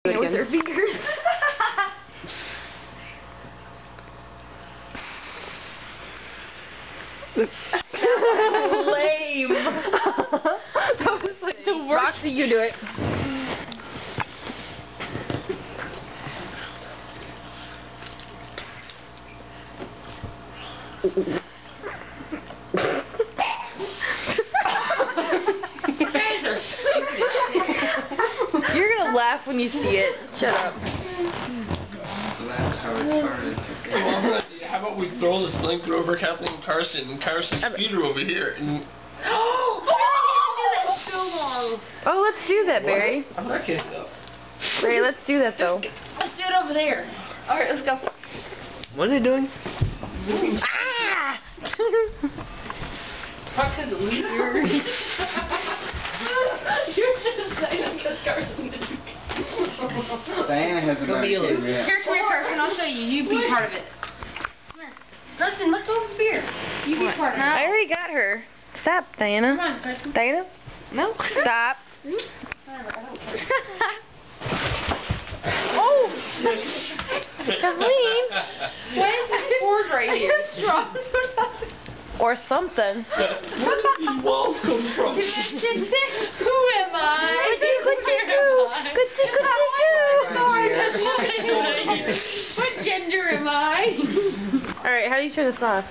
With their fingers. Lame. That was like the worst. Roxy, you do it. You guys are stupid. You're gonna laugh when you see it. Shut up. How about we throw this blanket over Kathleen and Carson, and Carson's feet are over here, and... Oh, let's do that, Barry. I'm not kidding, though. Barry, let's do that, though. Let's do it over there. Alright, let's go. What are they doing? Ah! You're just saying because Carson didn't. Diana has a Go be a little. bacteria. Here, come here, Carson. I'll show you. You be part of it. Come here. Carson, let's go over here. You be part of it. I already got her. Stop, Diana. Come on, Carson. Diana? No. Stop. Whatever, I don't care. Oh! Kathleen! Why is this board right here? Strong. Or something. Where did these walls come from? Who am I? What gender am I? Alright, how do you turn this off?